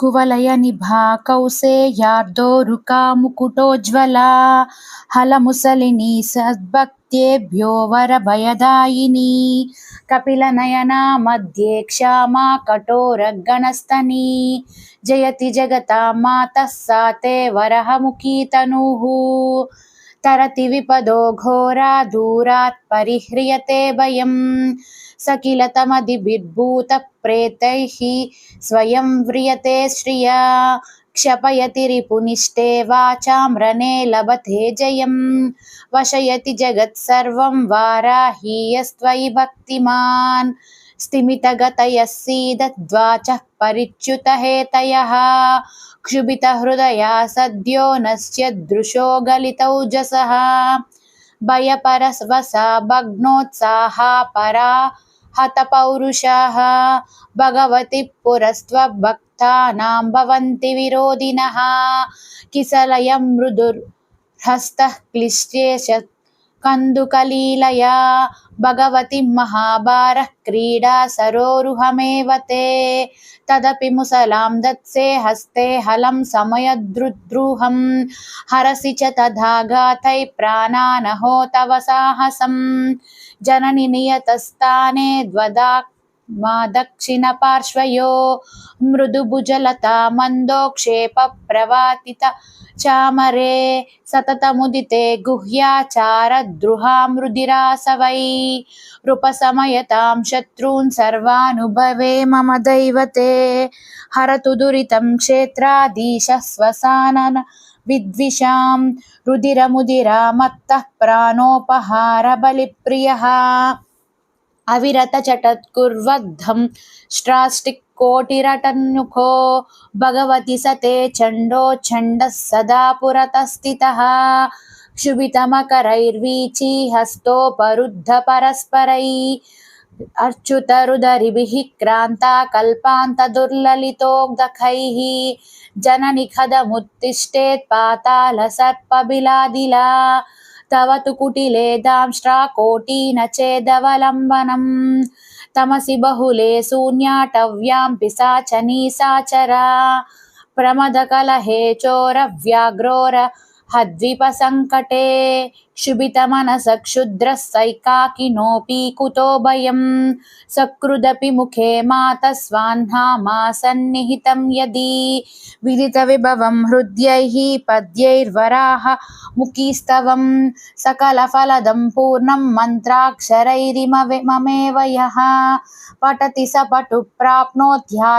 कुवलयनिभा कौसेयार्दोरुका मुकुटोज्ज्वला हलमुसलिनी सद्भक्तेभ्यो वरभयदायिनी कपिलनयना मध्ये क्षमा कठोरगणस्तनी जयति जगतां मातः सा ते वरहमुखी तनुः तरति विपदो घोरा दूरात् परिह्रियते भयम् सकिलतमदिभिर्भूतप्रेतैः स्वयं व्रियते श्रिया क्षपयति रिपुनिष्टे वाचां रणे लभते जयं वशयति जगत्सर्वं वाराही यस्त्वयि भक्तिमान् स्तिमितगतयः सीदद्वाचः परिच्युतहेतयः क्षुभितहृदया सद्यो नश्यदृशो गलितौजसः भयपरवशा भग्नोत्साहा परा हतपौरुषाः भगवति पुरस्त्वभक्तानां भवन्ति विरोधिनः किसलयं मृदुर्हस्तः क्लिश्येष कन्दुकलीलया भगवति महाभारः क्रीडा सरोरुहमेव ते तदपि मुसलां दत्से हस्ते हलं समयद्रुद्रुहं हरसि च तदाघातैः प्राणानहो तव साहसं जननि नियतस्थाने द्वदाक्मा दक्षिणपार्श्वयो मृदुभुजलता मन्दोक्षेपप्रवातित चामरे सततमुदिते गुह्याचारद्रुहामृदिरासवै रूपसमयतां शत्रून् सर्वानुभवे मम दैवते हरतु दुरितं क्षेत्राधीशः श्वसानन विद्विषां रुधिरमुदिरामत्तः प्राणोपहार बलिप्रियः अविरतचटत्कुर्वद्धं श्राष्टिकोटिरटन्मुखो भगवति सते चण्डो चण्डः सदा पुरतस्थितः क्षुभितमकरैर्वीची हस्तोपरुद्धपरस्परैः अच्युतरुदरिभिः क्रान्ता कल्पान्तदुर्ललितोदकैः जननि खदमुत्तिष्ठेत् पातालसर्पबिलादिला तव तु कुटिले दांष्ट्राकोटिन चेदवलम्बनं तमसि बहुले शून्याटव्यां पिशाचनी साचरा प्रमदकलहे चोरव्याघ्रोरहद्विपसङ्कटे क्षुभितमनसः क्षुद्रः सैकाकिनोऽपि कुतो भयं सकृदपि मुखे मातः स्वाह्नामासन्निहितं यदि विदितविभवं हृद्यैः पद्यैर्वराह मुखीस्तवं सकलफलदं पूर्णं मन्त्राक्षरैरिममेव यः पठति स पटुः प्राप्नोत्याय